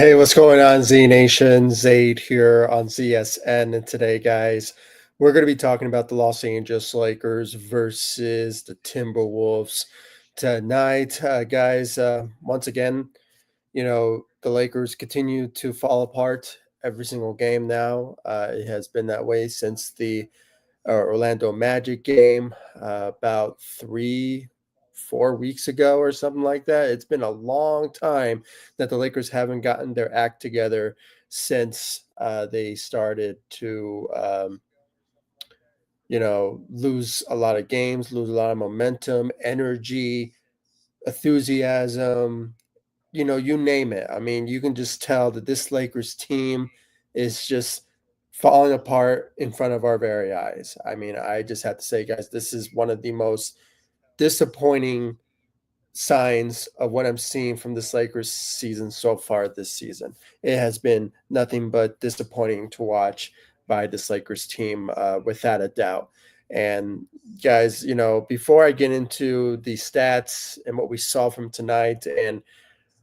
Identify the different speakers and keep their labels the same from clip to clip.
Speaker 1: Hey, what's going on, Z Nation? Zaid here on ZSN. And today, guys, we're going to be talking about the Los Angeles Lakers versus the Timberwolves tonight. Guys, once again, the Lakers continue to fall apart every single game now. It has been that way since the Orlando Magic game about 4 weeks ago or something like that. It's been a long time that the Lakers haven't gotten their act together since they started to, lose a lot of games, lose a lot of momentum, energy, enthusiasm, you name it. I mean, you can just tell that this Lakers team is just falling apart in front of our very eyes. I mean, I just have to say, guys, this is one of the most disappointing signs of what I'm seeing from this Lakers season so far this season. It has been nothing but disappointing to watch by this Lakers team, without a doubt. And guys, before I get into the stats and what we saw from tonight and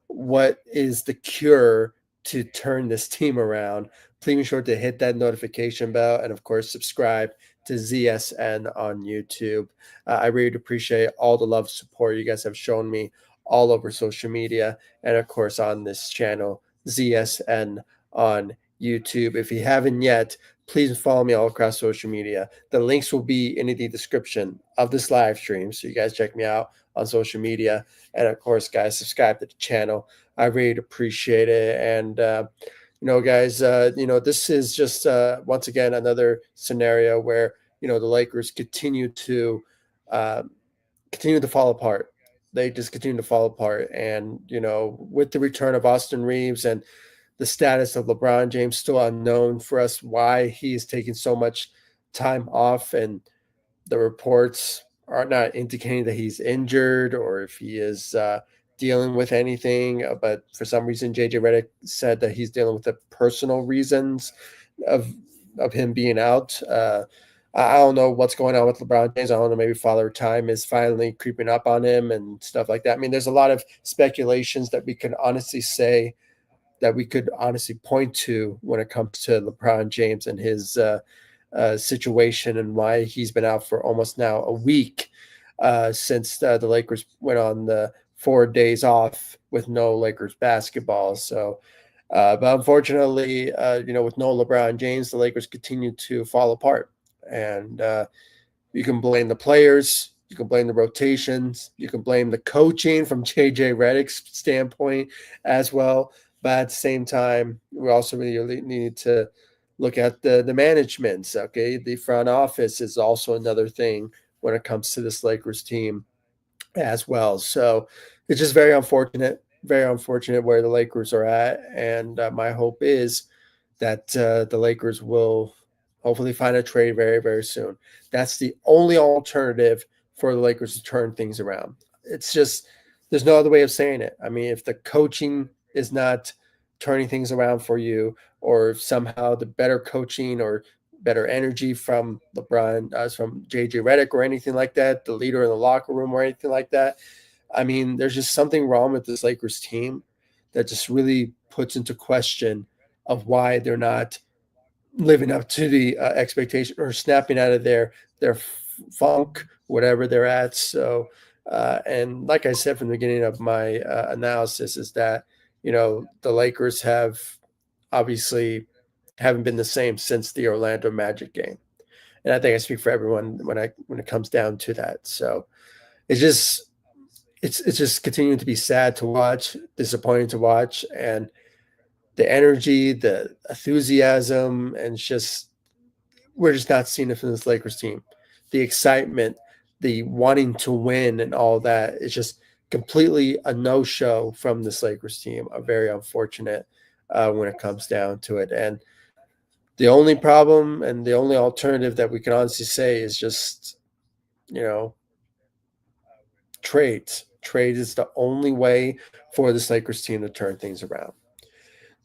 Speaker 1: what is the cure to turn this team around, please be sure to hit that notification bell and, of course, subscribe to ZSN on YouTube. I really appreciate all the love and support you guys have shown me all over social media and, of course, on this channel, ZSN on YouTube. If you haven't yet, please follow me all across social media. The links will be in the description of this live stream, so you guys check me out on social media. And of course, guys, subscribe to the channel. I really appreciate it. And, guys, this is just, once again, another scenario where, the Lakers uh, continue to fall apart. They just continue to fall apart. And, with the return of Austin Reeves and the status of LeBron James still unknown for us, why he's taking so much time off, and the reports are not indicating that he's injured or if he is dealing with anything. But for some reason, JJ Redick said that he's dealing with the personal reasons of him being out. I don't know what's going on with LeBron James. I don't know. Maybe Father Time is finally creeping up on him and stuff like that. I mean, there's a lot of speculations that we can honestly say that we could honestly point to when it comes to LeBron James and his situation and why he's been out for almost now a week since the Lakers went on the 4 days off with no Lakers basketball. So, but unfortunately, with no LeBron James, the Lakers continue to fall apart. And you can blame the players, you can blame the rotations, you can blame the coaching from JJ Redick's standpoint as well. But at the same time, we also really need to look at the managements. Okay, the front office is also another thing when it comes to this Lakers team as well. So it's just very unfortunate where the Lakers are at. And my hope is that the Lakers will hopefully find a trade very, very soon. That's the only alternative for the Lakers to turn things around. It's just, there's no other way of saying it. I mean, if the coaching is not turning things around for you, or if somehow the better coaching or better energy from LeBron, from JJ Redick or anything like that, the leader in the locker room or anything like that. I mean, there's just something wrong with this Lakers team that just really puts into question of why they're not living up to the expectation or snapping out of their funk, whatever they're at. So, and like I said from the beginning of my analysis, is that the Lakers have obviously haven't been the same since the Orlando Magic game, and I think I speak for everyone when it comes down to that. So it's just it's just continuing to be sad to watch, disappointing to watch, and the energy, the enthusiasm, and it's just we're just not seeing it from this Lakers team. The excitement, the wanting to win, and all that is just completely a no-show from this Lakers team. A very unfortunate when it comes down to it. And the only problem and the only alternative that we can honestly say is just, you know, trades. Trade is the only way for this Lakers team to turn things around.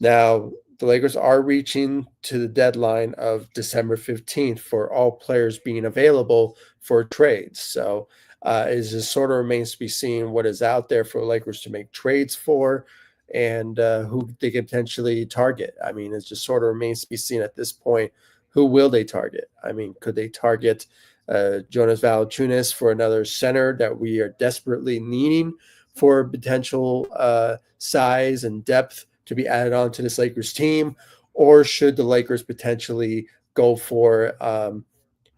Speaker 1: Now, the Lakers are reaching to the deadline of December 15th for all players being available for trades. So it just sort of remains to be seen what is out there for the Lakers to make trades for. and who they could potentially target. I mean, it just sort of remains to be seen at this point. Who will they target? I mean, could they target Jonas Valanciunas for another center that we are desperately needing for potential size and depth to be added on to this Lakers team? Or should the Lakers potentially go for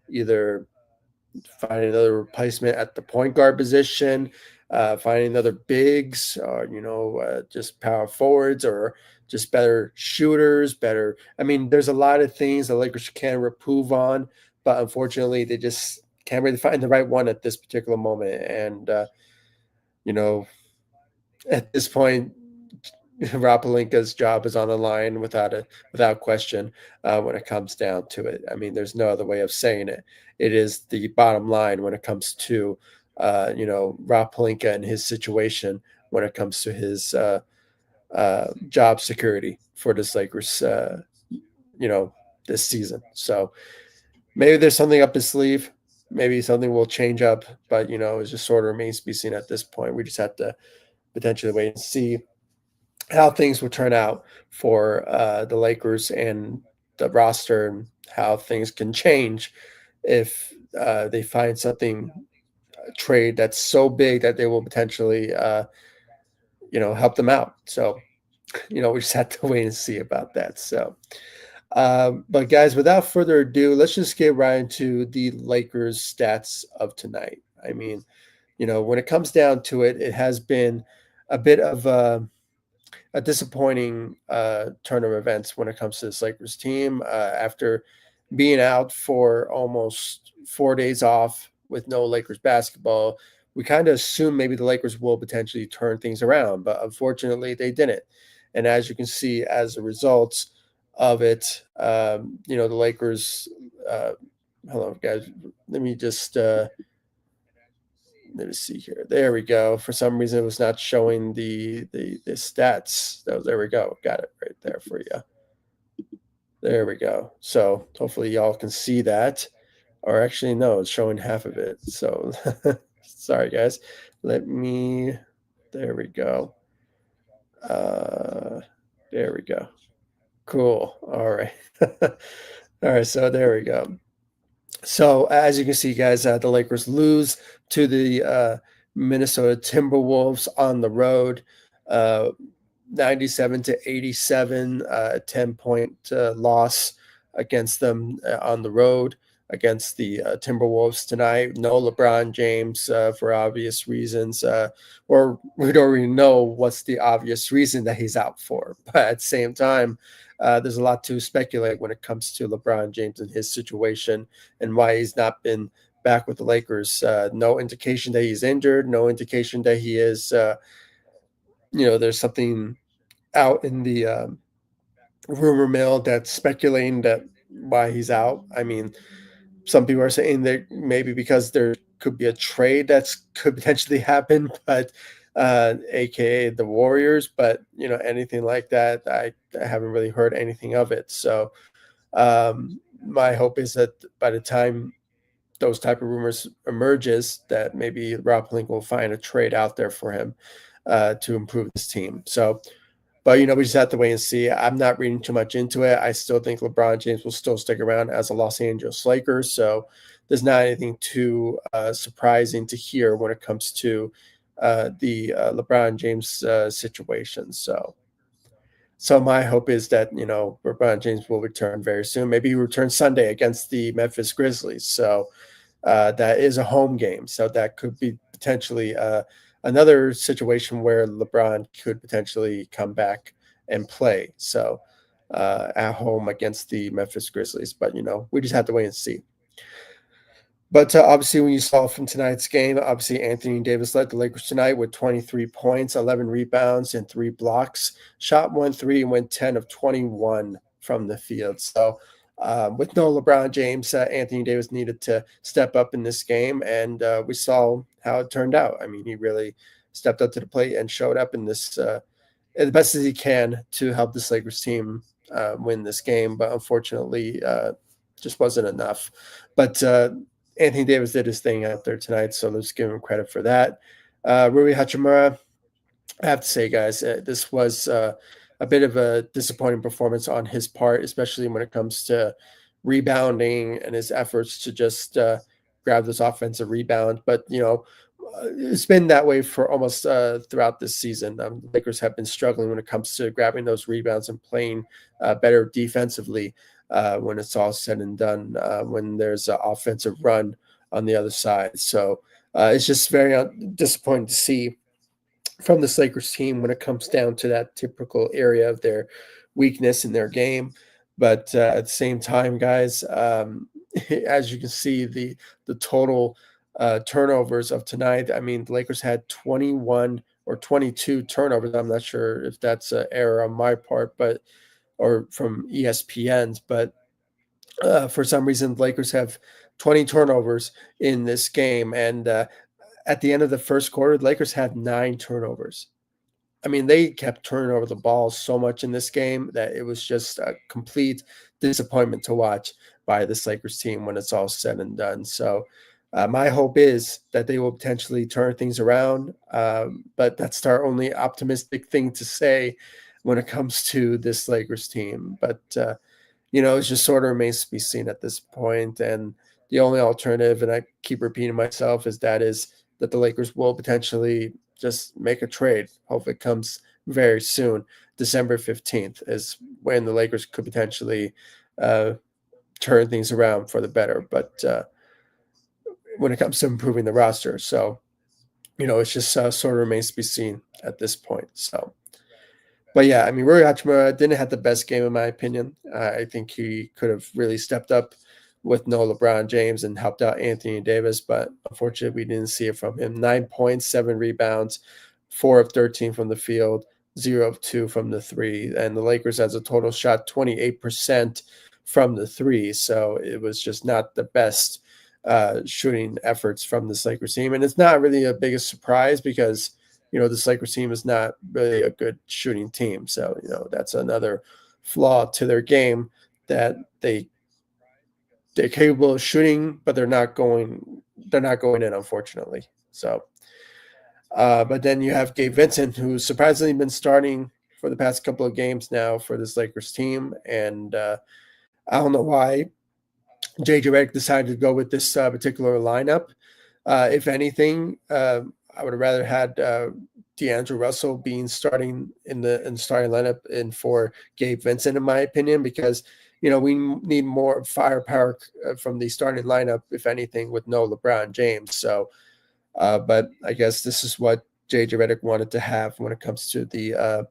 Speaker 1: either find another replacement at the point guard position, finding another bigs, or just power forwards, or just better shooters, better. I mean, there's a lot of things the Lakers can improve on, but unfortunately, they just can't really find the right one at this particular moment. And you know, at this point, Rob Pelinka's job is on the line without question when it comes down to it. I mean, there's no other way of saying it. It is the bottom line when it comes to Rob Pelinka and his situation when it comes to his job security for this Lakers this season. So maybe there's something up his sleeve. Maybe something will change up, but it just sort of remains to be seen at this point. We just have to potentially wait and see how things will turn out for the Lakers and the roster, and how things can change if they find something trade that's so big that they will potentially help them out. So we just have to wait and see about that. So but guys, without further ado, let's just get right into the Lakers stats of tonight. I mean, when it comes down to it, it has been a bit of a disappointing turn of events when it comes to this Lakers team. After being out for almost 4 days off with no Lakers basketball, we kind of assumed maybe the Lakers will potentially turn things around, but unfortunately they didn't. And as you can see, as a result of it, the Lakers. Hold on, guys. Let me just. Let me see here. There we go. For some reason, it was not showing the stats. Oh, there we go. Got it right there for you. There we go. So hopefully y'all can see that. Or actually, no, it's showing half of it. So sorry, guys. Let me. There we go. There we go. Cool. All right. All right. So there we go. So as you can see, guys, the Lakers lose to the Minnesota Timberwolves on the road, uh, 97-87, 10-point loss against them on the road against the Timberwolves tonight. No LeBron James for obvious reasons, or we don't really know what's the obvious reason that he's out for. But at the same time, there's a lot to speculate when it comes to LeBron James and his situation and why he's not been back with the Lakers. No indication that he's injured. No indication that he is. There's something out in the rumor mill that's speculating that why he's out. I mean, some people are saying that maybe because there could be a trade that's could potentially happen, but aka the Warriors. But anything like that, I haven't really heard anything of it. So my hope is that by the time those type of rumors emerges, that maybe Rob Pelinka will find a trade out there for him to improve this team. So, but we just have to wait and see. I'm not reading too much into it. I still think LeBron James will still stick around as a Los Angeles Lakers. So there's not anything too surprising to hear when it comes to the LeBron James situation. So my hope is that LeBron James will return very soon. Maybe he returns Sunday against the Memphis Grizzlies. So that is a home game. So that could be potentially another situation where LeBron could potentially come back and play. So at home against the Memphis Grizzlies. But we just have to wait and see. But obviously, when you saw from tonight's game, obviously Anthony Davis led the Lakers tonight with 23 points, 11 rebounds, and 3 blocks. Shot 1 3 and went 10 of 21 from the field. So with no LeBron James, Anthony Davis needed to step up in this game, and we saw how it turned out. I mean, he really stepped up to the plate and showed up in this as best as he can to help this Lakers team win this game. But unfortunately, just wasn't enough. But Anthony Davis did his thing out there tonight, so let's give him credit for that. Rui Hachimura, I have to say, guys, this was a bit of a disappointing performance on his part, especially when it comes to rebounding and his efforts to just grab this offensive rebound. But it's been that way for almost throughout this season. The Lakers have been struggling when it comes to grabbing those rebounds and playing better defensively when it's all said and done. When there's an offensive run on the other side, so it's just very disappointing to see from this Lakers team when it comes down to that typical area of their weakness in their game. But at the same time, guys, as you can see, the total turnovers of tonight. I mean, the Lakers had 21 or 22 turnovers. I'm not sure if that's an error on my part, but or from ESPN's, but for some reason, the Lakers have 20 turnovers in this game, and at the end of the first quarter, the Lakers had 9 turnovers. I mean, they kept turning over the ball so much in this game that it was just a complete disappointment to watch by this Lakers team when it's all said and done. So, my hope is that they will potentially turn things around. But that's our only optimistic thing to say when it comes to this Lakers team. But it just sort of remains to be seen at this point. And the only alternative, and I keep repeating myself, is that the Lakers will potentially just make a trade. Hope it comes very soon. December 15th is when the Lakers could potentially uh, turn things around for the better. But when it comes to improving the roster, so it's just sort of remains to be seen at this point. So. But yeah, I mean, Rui Hachimura didn't have the best game in my opinion. I think he could have really stepped up with no LeBron James and helped out Anthony Davis, but unfortunately, we didn't see it from him. 9 points, 7 rebounds, 4 of 13 from the field, 0 of 2 from the three, and the Lakers as a total shot 28% from the three. So it was just not the best shooting efforts from this Lakers team, and it's not really a biggest surprise because this Lakers team is not really a good shooting team. So, that's another flaw to their game that they're capable of shooting, but they're not going in, unfortunately. So, but then you have Gabe Vincent, who's surprisingly been starting for the past couple of games now for this Lakers team, and I don't know why JJ Redick decided to go with this particular lineup. If anything, I would have rather had D'Angelo Russell being starting in the starting lineup and for Gabe Vincent, in my opinion, because we need more firepower from the starting lineup, if anything, with no LeBron James. So, but I guess this is what JJ Redick wanted to have when it comes to the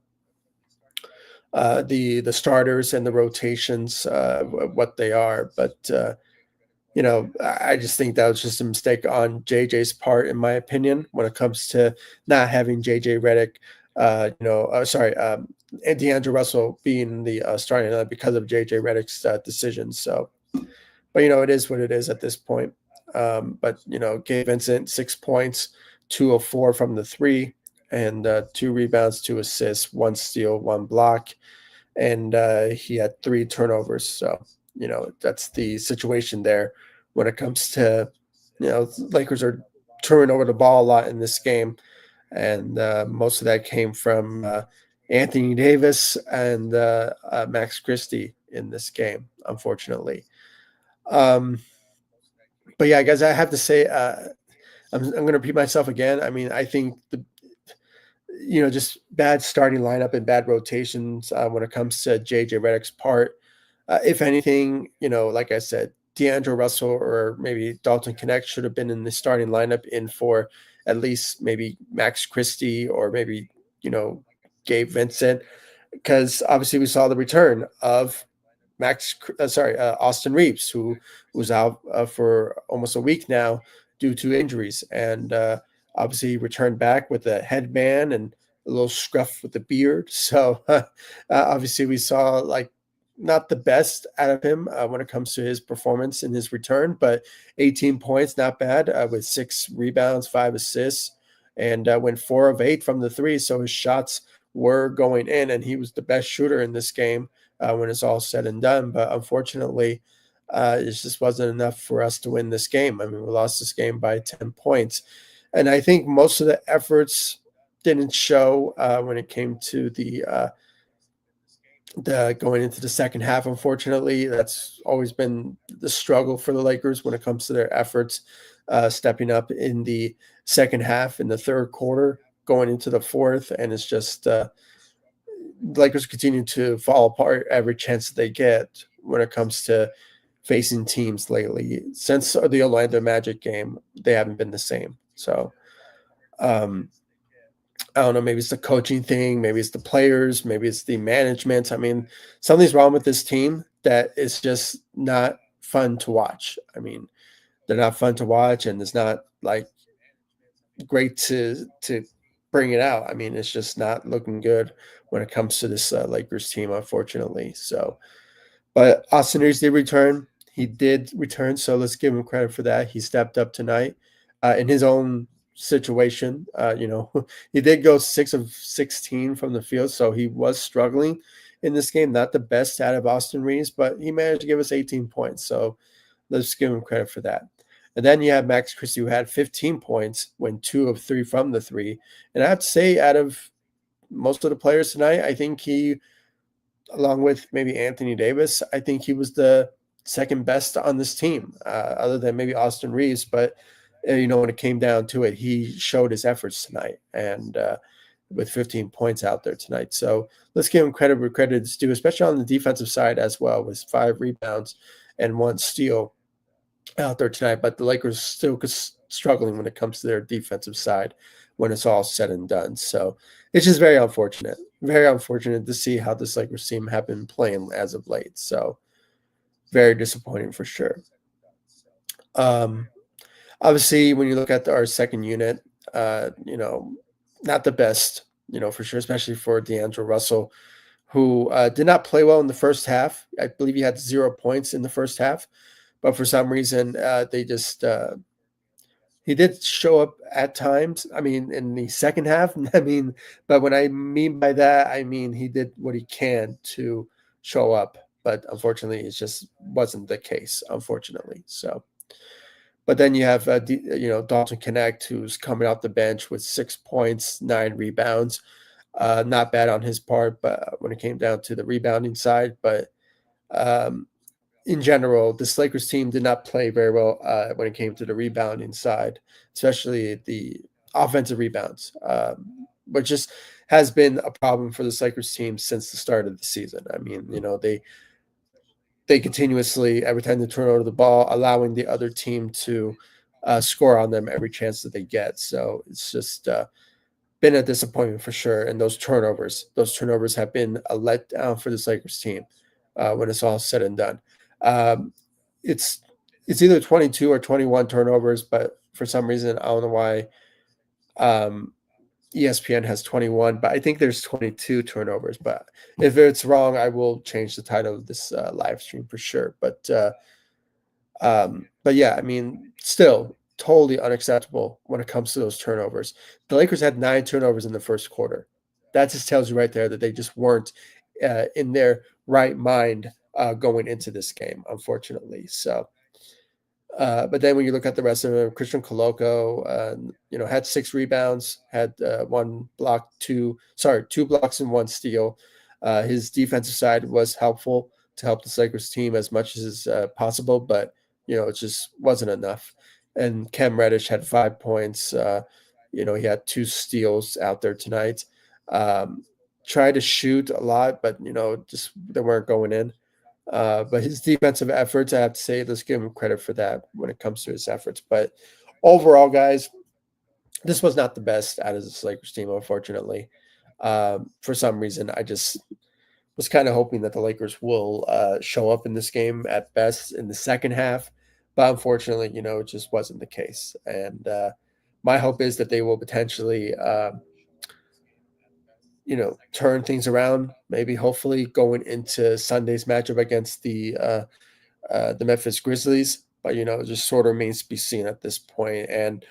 Speaker 1: starters and the rotations, what they are. But I just think that was just a mistake on JJ's part, in my opinion, when it comes to not having JJ Redick, and D'Angelo Russell being the starting lineup because of JJ Redick's decisions. So, but it is what it is at this point. But Gabe Vincent, 6 points, 2 of 4 from the three, and 2 rebounds, 2 assists, 1 steal, 1 block, and he had 3 turnovers. So that's the situation there when it comes to Lakers are turning over the ball a lot in this game, and most of that came from Anthony Davis and Max Christie in this game, unfortunately. Um, but yeah, guys, I have to say, I'm going to repeat myself again. I mean, I think just bad starting lineup and bad rotations when it comes to JJ Redick's part. If anything, like I said, D'Angelo Russell or maybe Dalton Connect should have been in the starting lineup in for at least maybe Max Christie or maybe, Gabe Vincent, because obviously we saw the return of Austin Reeves, who was out for almost a week now due to injuries. And obviously he returned back with a headband and a little scruff with the beard. So obviously we saw like not the best out of him when it comes to his performance in his return, but 18 points, not bad, with 6 rebounds, 5 assists, and went 4 of 8 from the three. So his shots were going in, and he was the best shooter in this game when it's all said and done. But unfortunately, it just wasn't enough for us to win this game. I mean, we lost this game by 10 points. And I think most of the efforts didn't show when it came to the going into the second half. Unfortunately, that's always been the struggle for the Lakers when it comes to their efforts stepping up in the second half, in the third quarter, going into the fourth, and it's just Lakers continue to fall apart every chance that they get when it comes to facing teams lately. Since the Orlando Magic game, they haven't been the same. So um, I don't know, maybe it's the coaching thing, maybe it's the players, maybe it's the management. I mean, something's wrong with this team that is just not fun to watch. I mean, they're not fun to watch, and it's not like great to bring it out. I mean, it's just not looking good when it comes to this Lakers team, unfortunately. So, but Austin Reeves did return. He did return, so let's give him credit for that. He stepped up tonight in his own situation. He did go 6 of 16 from the field, so he was struggling in this game. Not the best out of Austin Reeves, but he managed to give us 18 points. So let's give him credit for that. And then you have Max Christie, who had 15 points, went 2 of 3 from the three. And I have to say, out of most of the players tonight, I think he, along with maybe Anthony Davis, I think he was the second best on this team, other than maybe Austin Reeves. But, when it came down to it, he showed his efforts tonight, and with 15 points out there tonight. So let's give him credit where credit is due, especially on the defensive side as well, with 5 rebounds and 1 steal out there tonight. But the Lakers still struggling when it comes to their defensive side when it's all said and done. So it's just very unfortunate to see how this Lakers team have been playing as of late. So very disappointing for sure. Obviously, when you look at our second unit, not the best, for sure, especially for D'Angelo Russell, who did not play well in the first half. I believe he had 0 points in the first half, but for some reason, they just he did show up at times. I mean, in the second half, but what I mean by that, I mean he did what he can to show up, but unfortunately, it just wasn't the case. Unfortunately, so. But then you have, Dalton Connect, who's coming off the bench with 6 points, 9 rebounds. Not bad on his part, but when it came down to the rebounding side. But in general, this Lakers team did not play very well when it came to the rebounding side, especially the offensive rebounds, which just has been a problem for this Lakers team since the start of the season. I mean, they continuously, every time they turn over the ball, allowing the other team to score on them every chance that they get. So it's just been a disappointment for sure. And those turnovers have been a letdown for this Lakers team when it's all said and done. It's either 22 or 21 turnovers, but for some reason, I don't know why ESPN has 21, but I think there's 22 turnovers. But if it's wrong, I will change the title of this live stream for sure. But yeah, I mean, still totally unacceptable when it comes to those turnovers. The Lakers had 9 turnovers in the first quarter. That just tells you right there that they just weren't in their right mind going into this game, unfortunately. So. But then when you look at the rest of them, Christian Coloco, had 6 rebounds, had 2 blocks and 1 steal. His defensive side was helpful to help the Lakers team as much as possible, but it just wasn't enough. And Cam Reddish had 5 points. He had 2 steals out there tonight. Tried to shoot a lot, but just they weren't going in. But his defensive efforts, I have to say, let's give him credit for that when it comes to his efforts. But overall, guys, this was not the best out of this Lakers team, unfortunately. For some reason, I just was kind of hoping that the Lakers will show up in this game at best in the second half. But unfortunately, it just wasn't the case. And my hope is that they will potentially turn things around, maybe hopefully going into Sunday's matchup against the Memphis Grizzlies. But, it just sort of remains to be seen at this point. And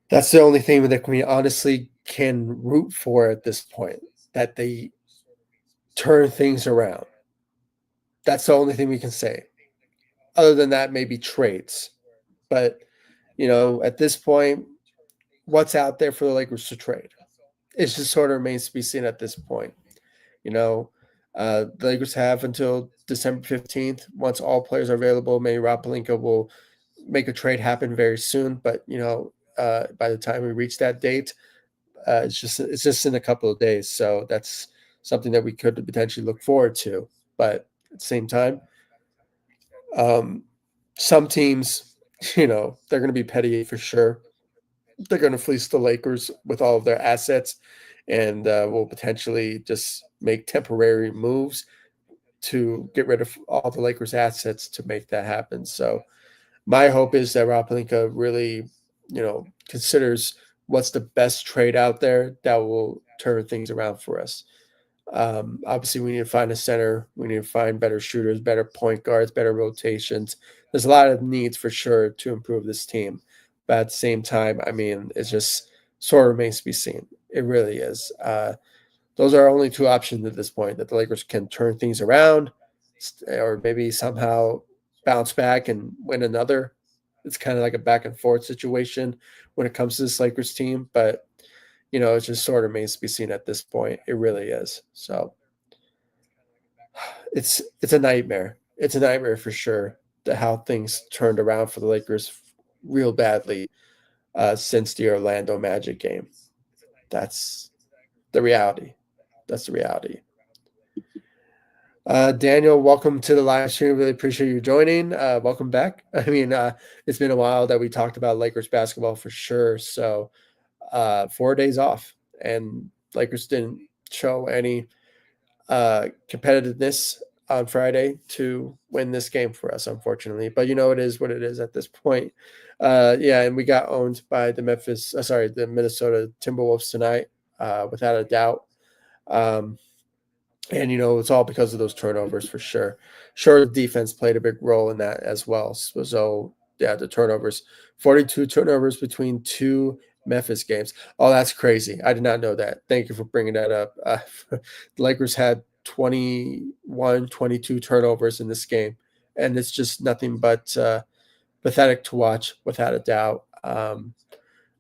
Speaker 1: that's the only thing that we honestly can root for at this point, that they turn things around. That's the only thing we can say. Other than that, maybe trades. But, at this point, what's out there for the Lakers to trade. It just sort of remains to be seen at this point. You know, the Lakers have until December 15th. Once all players are available, maybe Rob Pelinka will make a trade happen very soon. But, by the time we reach that date, it's just in a couple of days. So that's something that we could potentially look forward to. But at the same time, um, some teams, they're going to be petty for sure. They're going to fleece the Lakers with all of their assets and will potentially just make temporary moves to get rid of all the Lakers' assets to make that happen. So my hope is that Rob Pelinka really, considers what's the best trade out there that will turn things around for us. Obviously, we need to find a center. We need to find better shooters, better point guards, better rotations. There's a lot of needs for sure to improve this team. But at the same time, I mean, it's just sort of remains to be seen. It really is. Those are only two options at this point, that the Lakers can turn things around or maybe somehow bounce back and win another. It's kind of like a back and forth situation when it comes to this Lakers team. But it just sort of remains to be seen at this point. It really is. So it's a nightmare. It's a nightmare for sure how things turned around for the Lakers real badly since the Orlando Magic game. That's the reality. That's the reality. Daniel, welcome to the live stream. Really appreciate you joining. Welcome back. I mean, it's been a while that we talked about Lakers basketball for sure. So 4 days off, and Lakers didn't show any competitiveness on Friday to win this game for us, unfortunately. But it is what it is at this point. Yeah, and we got owned by the Minnesota Timberwolves tonight, without a doubt. And it's all because of those turnovers for sure. Sure, the defense played a big role in that as well. So yeah, the turnovers, 42 turnovers between two Memphis games. Oh, that's crazy. I did not know that. Thank you for bringing that up. The Lakers had 21, 22 turnovers in this game, and it's just nothing but pathetic to watch, without a doubt.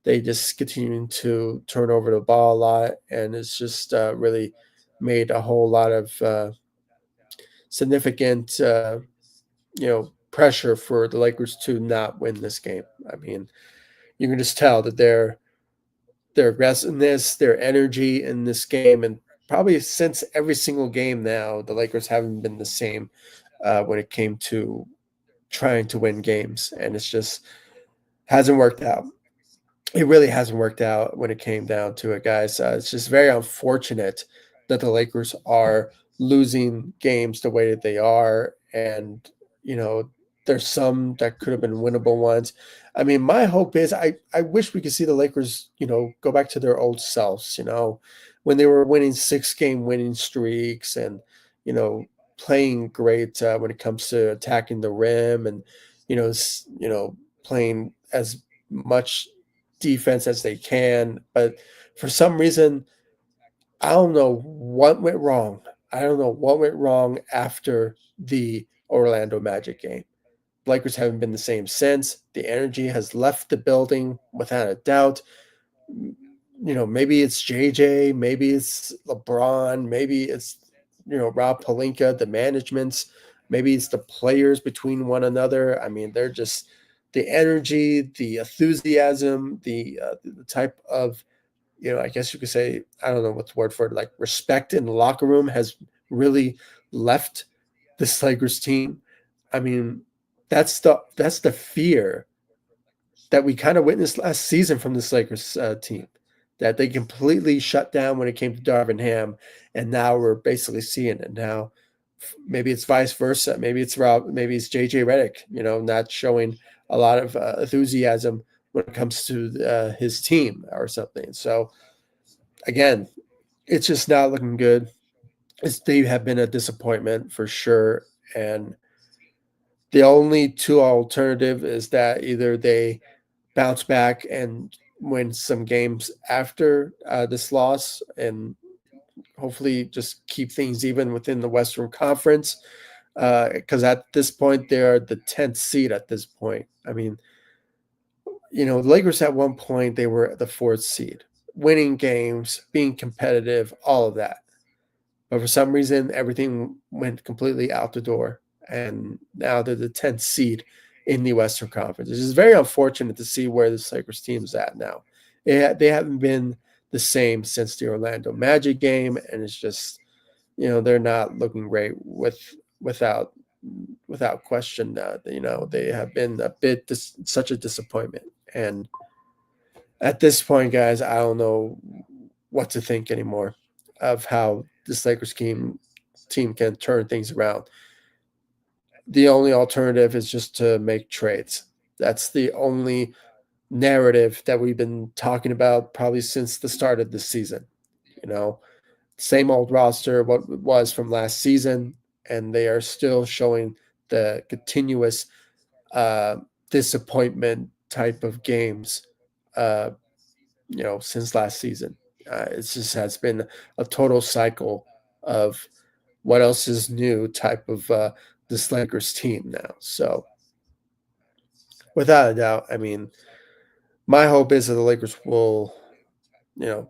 Speaker 1: They just continue to turn over the ball a lot, and it's just really made a whole lot of significant, pressure for the Lakers to not win this game. I mean, you can just tell that their aggressiveness, their energy in this game, and probably since every single game now, the Lakers haven't been the same when it came to trying to win games, and it's just hasn't worked out. It really hasn't worked out when it came down to it, guys. It's just very unfortunate that the Lakers are losing games the way that they are, and there's some that could have been winnable ones. I mean, my hope is I wish we could see the Lakers, go back to their old selves, when they were winning 6-game winning streaks and, playing great when it comes to attacking the rim and, playing as much defense as they can. But for some reason, I don't know what went wrong. I don't know what went wrong after the Orlando Magic game. Lakers haven't been the same since. The energy has left the building without a doubt. Maybe it's JJ, maybe it's LeBron, maybe it's Rob Pelinka, the managements, maybe it's the players between one another. I mean, they're just the energy, the enthusiasm, the type of I guess you could say, I don't know what's the word for it, like respect in the locker room has really left this Lakers team. I mean, that's the fear that we kind of witnessed last season from this Lakers team, that they completely shut down when it came to Darvin Ham, and now we're basically seeing it now. Maybe it's vice versa. Maybe it's JJ Redick, not showing a lot of enthusiasm when it comes to his team or something. So again, it's just not looking good. They have been a disappointment for sure, and the only two alternative is that either they bounce back and win some games after this loss, and hopefully just keep things even within the Western Conference. Because at this point, they are the 10th seed at this point. I mean, The Lakers at one point they were the fourth seed, winning games, being competitive, all of that. But for some reason, everything went completely out the door, and now they're the 10th seed in the Western Conference. It's just very unfortunate to see where this Lakers team is at now. They haven't been the same since the Orlando Magic game, and it's just they're not looking great without without question. They have been a bit such a disappointment, and at this point, guys, I don't know what to think anymore of how this Lakers team can turn things around. The only alternative is just to make trades. That's the only narrative that we've been talking about probably since the start of this season. You know, same old roster, what it was from last season, and they are still showing the continuous uh, disappointment type of games, uh, since last season. It just has been a total cycle of what else is new type of this Lakers team now. So, without a doubt, I mean, my hope is that the Lakers will, you know,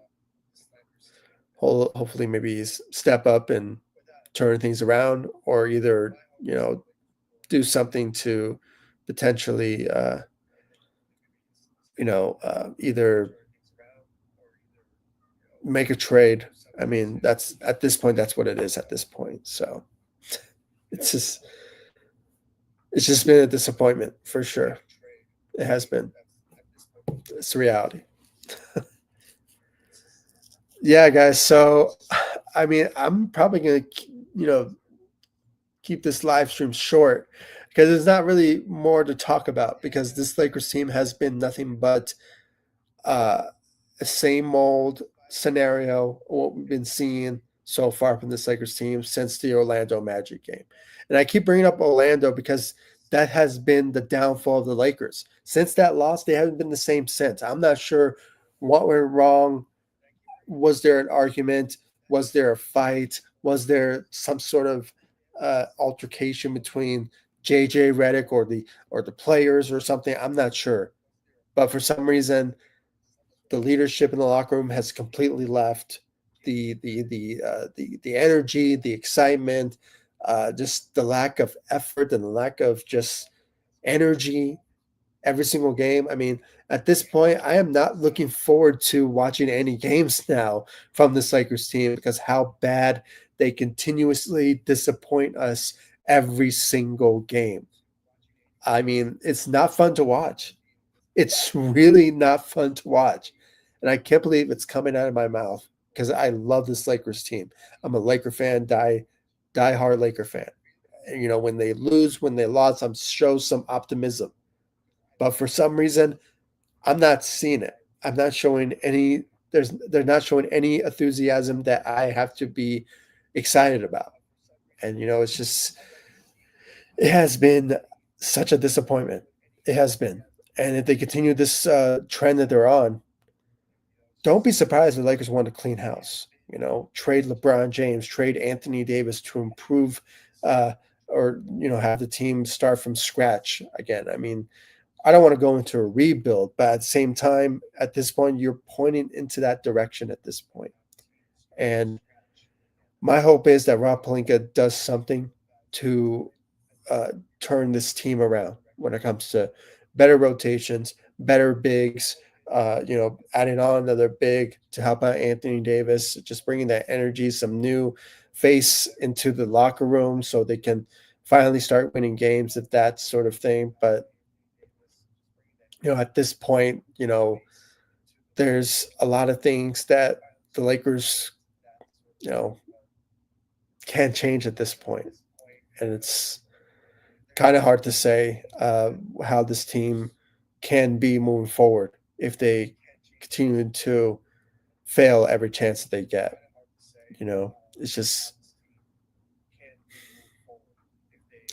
Speaker 1: hopefully maybe step up and turn things around, or either do something to potentially, either make a trade. I mean, that's at this point, that's what it is at this point. So it's just it's just been a disappointment for sure. It has been. It's the reality. Yeah, guys. So, I mean, I'm probably gonna, keep this live stream short because there's not really more to talk about because this Lakers team has been nothing but uh, a same old scenario, what we've been seeing so far from this Lakers team since the Orlando Magic game. And I keep bringing up Orlando because that has been the downfall of the Lakers. Since that loss, they haven't been the same since. I'm not sure what went wrong. Was there an argument? Was there a fight? Was there some sort of altercation between JJ Redick or the players or something? I'm not sure. But for some reason, the leadership in the locker room has completely left. The energy, the excitement, just the lack of effort and the lack of just energy every single game. I mean, at this point, I am not looking forward to watching any games now from this Lakers team because how bad they continuously disappoint us every single game. I mean, it's not fun to watch. It's really not fun to watch. And I can't believe it's coming out of my mouth because I love this Lakers team. I'm a Laker fan, die hard Laker fan. When they lose, when they lost, I'm show some optimism. But for some reason, I'm not seeing it. I'm not showing any. They're not showing any enthusiasm that I have to be excited about. And it's just it has been such a disappointment. It has been. And if they continue this trend that they're on, don't be surprised if the Lakers want to clean house. Trade LeBron James, trade Anthony Davis to improve, or have the team start from scratch again. I mean, I don't want to go into a rebuild, but at the same time, at this point, you're pointing into that direction at this point. And my hope is that Rob Pelinka does something to uh, turn this team around when it comes to better rotations, better bigs, adding on another big to help out Anthony Davis, just bringing that energy, some new face into the locker room so they can finally start winning games, if that sort of thing. But at this point, there's a lot of things that the Lakers, you know, can't change at this point, and it's kind of hard to say how this team can be moving forward if they continue to fail every chance that they get. It's just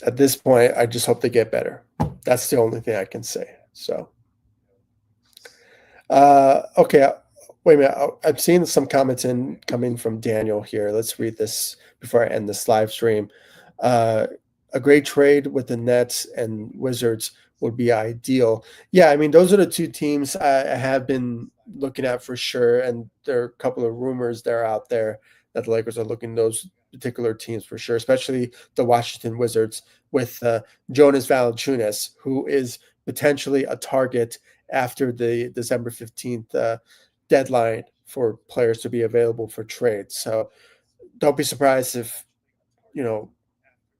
Speaker 1: at this point, I just hope they get better. That's the only thing I can say. So, okay, wait a minute. I've seen some comments coming from Daniel here. Let's read this before I end this live stream. Uh, a great trade with the Nets and Wizards would be ideal. Yeah, I mean, those are the two teams I have been looking at for sure, and there are a couple of rumors that are out there that the Lakers are looking those particular teams for sure, especially the Washington Wizards with Jonas Valanciunas, who is potentially a target after the December 15th deadline for players to be available for trade. So don't be surprised if, you know,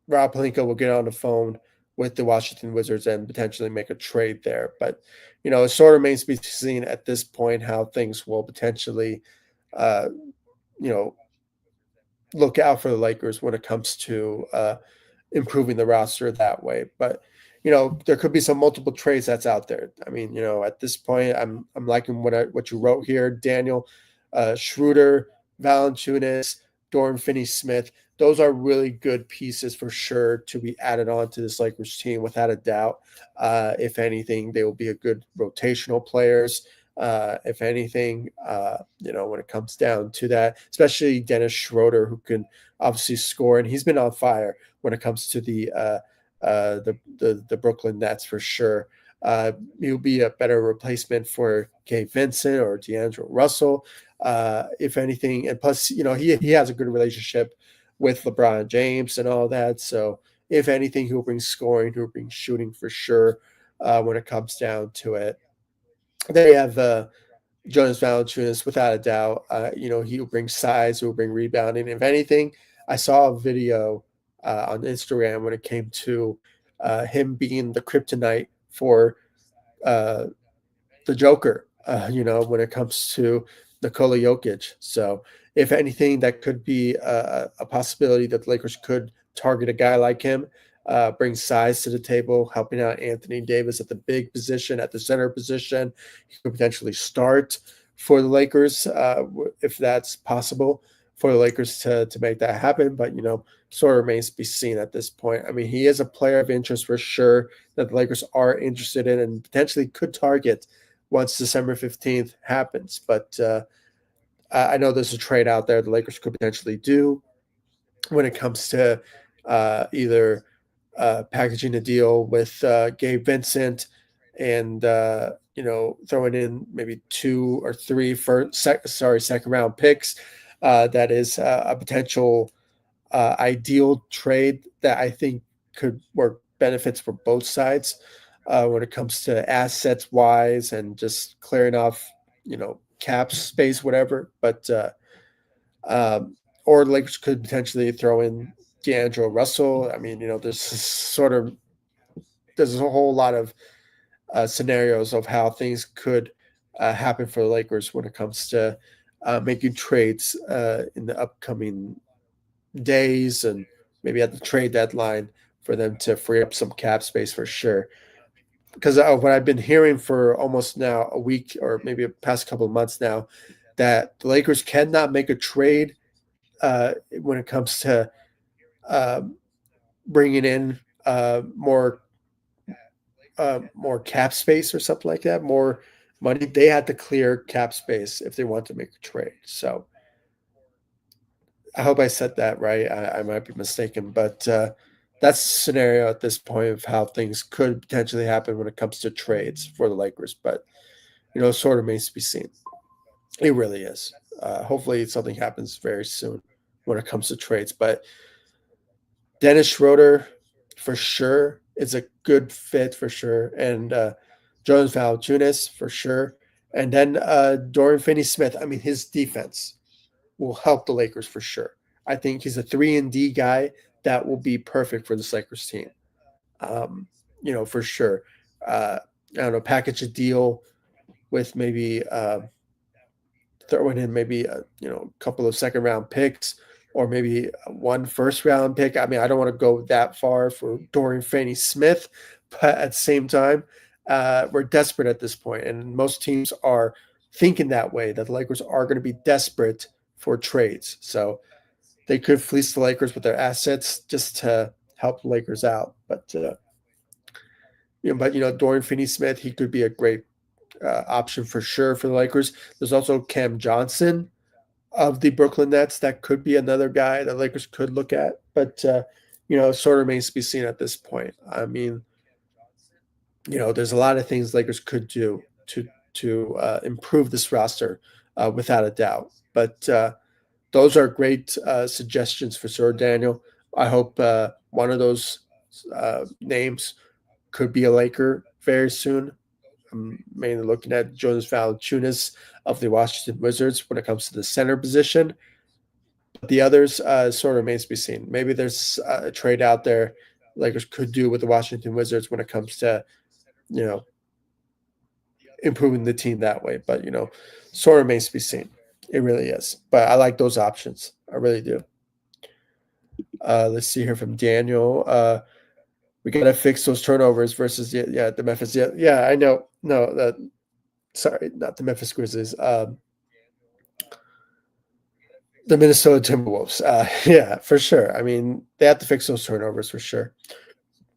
Speaker 1: Rob Pelinka will get on the phone with the Washington Wizards and potentially make a trade there. But, it sort of remains to be seen at this point how things will potentially, uh, you know, look out for the Lakers when it comes to improving the roster that way. But, there could be some multiple trades that's out there. I mean, at this point, I'm liking what you wrote here, Daniel. Schroeder, Valanciunas, Dorian Finney-Smith. Those are really good pieces for sure to be added on to this Lakers team, without a doubt. If anything, they will be a good rotational players. If anything, when it comes down to that, especially Dennis Schroeder, who can obviously score, and he's been on fire when it comes to the Brooklyn Nets for sure. He'll be a better replacement for Gabe Vincent or D'Angelo Russell, if anything. And plus, he has a good relationship with LeBron James and all that. So if anything, he'll bring scoring, he'll bring shooting for sure when it comes down to it. They have Jonas Valanciunas, without a doubt. He'll bring size, he'll bring rebounding. If anything, I saw a video on Instagram when it came to him being the kryptonite for uh, the Joker, when it comes to Nikola Jokic. So, if anything, that could be a possibility that the Lakers could target a guy like him, bring size to the table, helping out Anthony Davis at the big position, at the center position. He could potentially start for the Lakers if that's possible for the Lakers to make that happen. But, sort of remains to be seen at this point. I mean, he is a player of interest for sure that the Lakers are interested in and potentially could target once December 15th happens. But I know there's a trade out there the Lakers could potentially do when it comes to either packaging a deal with Gabe Vincent and, throwing in maybe 2 or 3 second round picks. That is a potential ideal trade that I think could work benefits for both sides when it comes to assets wise and just clearing off, cap space, whatever. But or Lakers could potentially throw in D'Angelo Russell. I mean, there's a whole lot of scenarios of how things could happen for the Lakers when it comes to making trades in the upcoming days and maybe at the trade deadline for them to free up some cap space for sure. Because what I've been hearing for almost now a week or maybe a past couple of months now, that the Lakers cannot make a trade when it comes to um, bringing in more cap space or something like that, more money. They had to clear cap space if they want to make a trade. So I hope I said that right. I might be mistaken, but that's the scenario at this point of how things could potentially happen when it comes to trades for the Lakers. But sort of remains to be seen. It really is. Hopefully, something happens very soon when it comes to trades. But Dennis Schroeder, for sure, is a good fit for sure, and Jonas Valanciunas for sure, and then Dorian Finney-Smith. I mean, his defense will help the Lakers for sure. I think he's a 3-and-D guy that will be perfect for this Lakers team. For sure. I don't know, package a deal with maybe throwing in maybe a couple of second round picks or maybe one first round pick. I mean, I don't want to go that far for Dorian Finney-Smith, but at the same time, we're desperate at this point, and most teams are thinking that way. That the Lakers are going to be desperate for trades, so they could fleece the Lakers with their assets just to help the Lakers out. But Dorian Finney-Smith, he could be a great option for sure for the Lakers. There's also Cam Johnson of the Brooklyn Nets that could be another guy that Lakers could look at. But sort of remains to be seen at this point. I mean, there's a lot of things Lakers could do to improve this roster, without a doubt. But those are great suggestions for Sir Daniel. I hope one of those names could be a Laker very soon. I'm mainly looking at Jonas Valanciunas of the Washington Wizards when it comes to the center position. But the others sort of remains to be seen. Maybe there's a trade out there Lakers could do with the Washington Wizards when it comes to, you know, improving the team that way. But, sort of remains to be seen. It really is. But I like those options. I really do. Let's see here from Daniel. We got to fix those turnovers versus the Memphis. Yeah, I know. No, sorry, not the Memphis Grizzlies. The Minnesota Timberwolves. Yeah, for sure. I mean, they have to fix those turnovers for sure.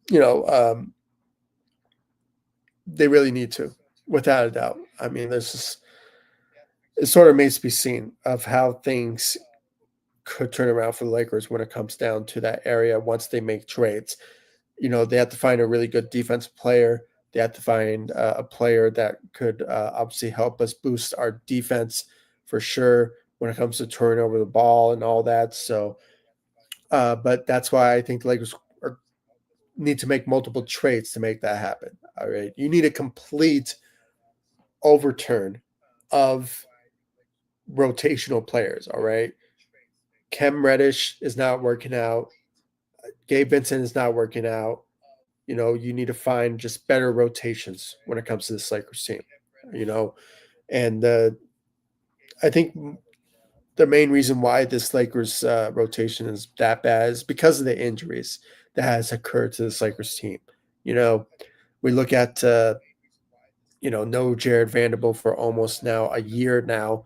Speaker 1: They really need to, without a doubt. I mean, it sort of remains to be seen of how things could turn around for the Lakers when it comes down to that area once they make trades. They have to find a really good defensive player. They have to find a player that could obviously help us boost our defense for sure when it comes to turning over the ball and all that. So, but that's why I think the Lakers need to make multiple trades to make that happen. All right. You need a complete overturn of rotational players. All right. Cam Reddish is not working out. Gabe Vincent is not working out. You need to find just better rotations when it comes to this Lakers team. And I think the main reason why this Lakers rotation is that bad is because of the injuries that has occurred to this Lakers team. We look at no Jared Vanderbilt for almost now a year now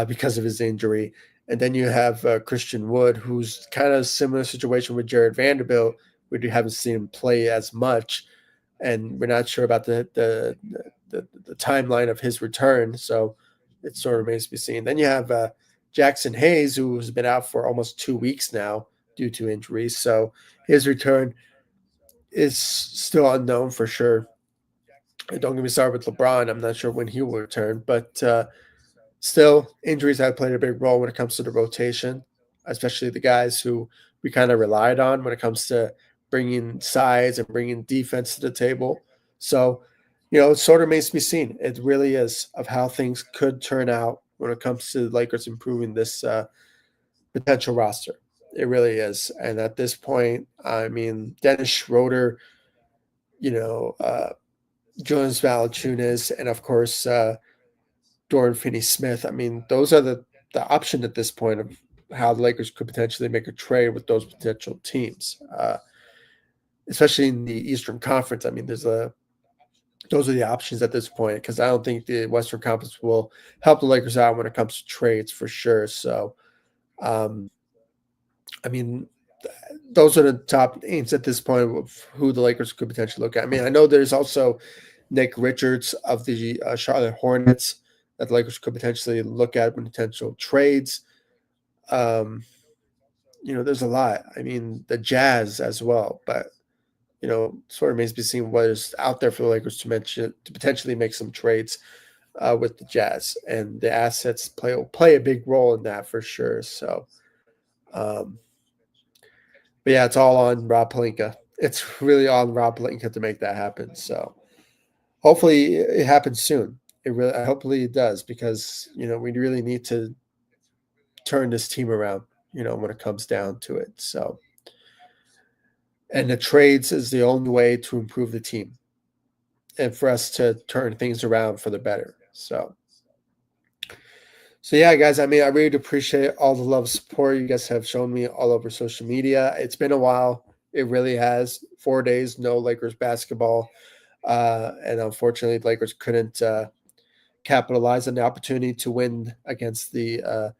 Speaker 1: because of his injury. And then you have Christian Wood, who's kind of a similar situation with Jared Vanderbilt. We haven't seen him play as much, and we're not sure about the timeline of his return. So it sort of remains to be seen. Then you have Jackson Hayes, who's been out for almost 2 weeks now due to injuries. So his return is still unknown for sure. And don't get me started with LeBron. I'm not sure when he will return, but still, injuries have played a big role when it comes to the rotation, especially the guys who we kind of relied on when it comes to bringing size and bringing defense to the table. So, it sort of remains to be seen. It really is of how things could turn out when it comes to the Lakers improving this potential roster. It really is. And at this point, I mean, Dennis Schroeder, Jonas Valanciunas, and of course, Dorian Finney-Smith. I mean, those are the option at this point of how the Lakers could potentially make a trade with those potential teams, especially in the Eastern Conference. I mean, those are the options at this point because I don't think the Western Conference will help the Lakers out when it comes to trades for sure. So, I mean, those are the top names at this point of who the Lakers could potentially look at. I mean, I know there's also Nick Richards of the Charlotte Hornets that the Lakers could potentially look at with potential trades. There's a lot. I mean, the Jazz as well, but sort of remains to be seen what is out there for the Lakers to potentially make some trades with the Jazz, and the assets play a big role in that for sure. So, but yeah, it's all on Rob Pelinka. It's really on Rob Pelinka to make that happen. So hopefully it happens soon. Hopefully it does because we really need to turn this team around. When it comes down to it. So, and the trades is the only way to improve the team and for us to turn things around for the better. So yeah, guys, I mean, I really appreciate all the love and support you guys have shown me all over social media. It's been a while. It really has. 4 days, no Lakers basketball. And unfortunately, the Lakers couldn't capitalize on the opportunity to win against the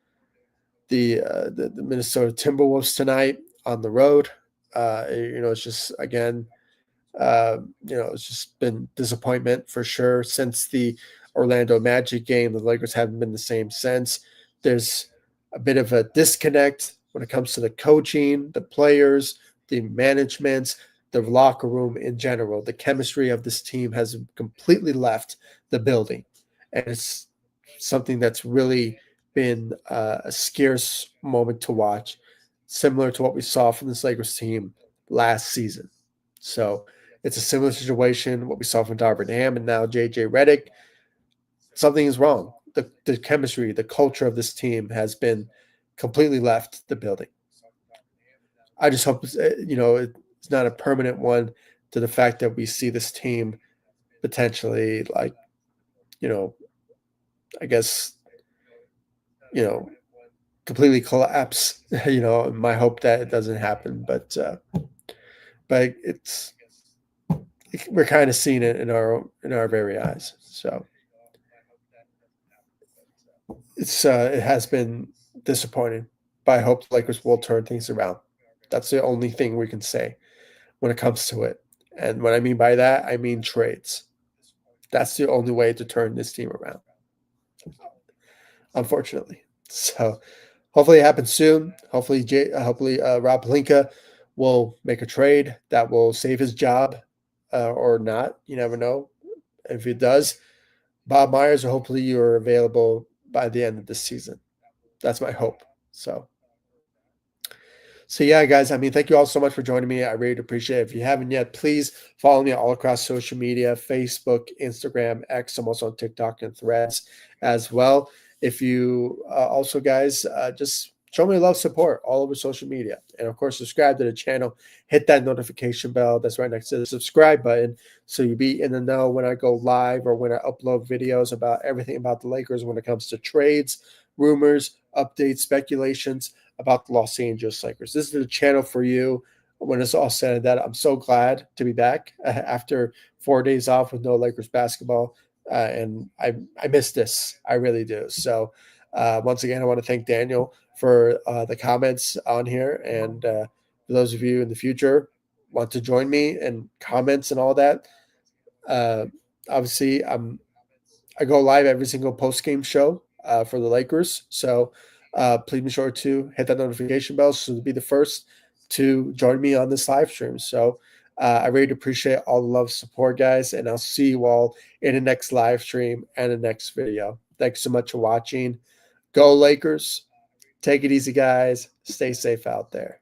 Speaker 1: Minnesota Timberwolves tonight on the road. It's just, again, it's just been disappointment for sure since the Orlando Magic game. The Lakers haven't been the same since. There's a bit of a disconnect when it comes to the coaching, the players, the management, the locker room in general. The chemistry of this team has completely left the building, and it's something that's really been a scarce moment to watch, similar to what we saw from this Lakers team last season. So it's a similar situation, what we saw from Darvin Ham and now JJ Redick. Something is wrong. The chemistry, the culture of this team has been completely left the building. I just hope it's not a permanent one to the fact that we see this team potentially you know, I guess, you know, completely collapse. My hope that it doesn't happen, but we're kind of seeing it in our very eyes. So it has been disappointing, but I hope the Lakers will turn things around. That's the only thing we can say when it comes to it. And what I mean by that, I mean trades. That's the only way to turn this team around, unfortunately. So hopefully it happens soon. Hopefully Rob Pelinka will make a trade that will save his job, or not. You never know. If it does, Bob Myers, hopefully you're available by the end of this season. That's my hope. So yeah, guys, I mean, thank you all so much for joining me. I really appreciate it. If you haven't yet, please follow me all across social media, Facebook, Instagram, X. I'm also on TikTok and Threads as well. If you also, guys, just show me love, support all over social media. And of course, subscribe to the channel. Hit that notification bell that's right next to the subscribe button so you'll be in the know when I go live or when I upload videos about everything about the Lakers when it comes to trades, rumors, updates, speculations about the Los Angeles Lakers. This is the channel for you when it's all said and done. I'm so glad to be back after 4 days off with no Lakers basketball. And I miss this. I really do. So once again, I want to thank Daniel for the comments on here. And for those of you in the future want to join me and comments and all that, obviously I go live every single post-game show for the Lakers. So please be sure to hit that notification bell so to be the first to join me on this live stream. So I really appreciate all the love, support, guys, and I'll see you all in the next live stream and the next video. Thanks so much for watching. Go Lakers. Take it easy, guys. Stay safe out there.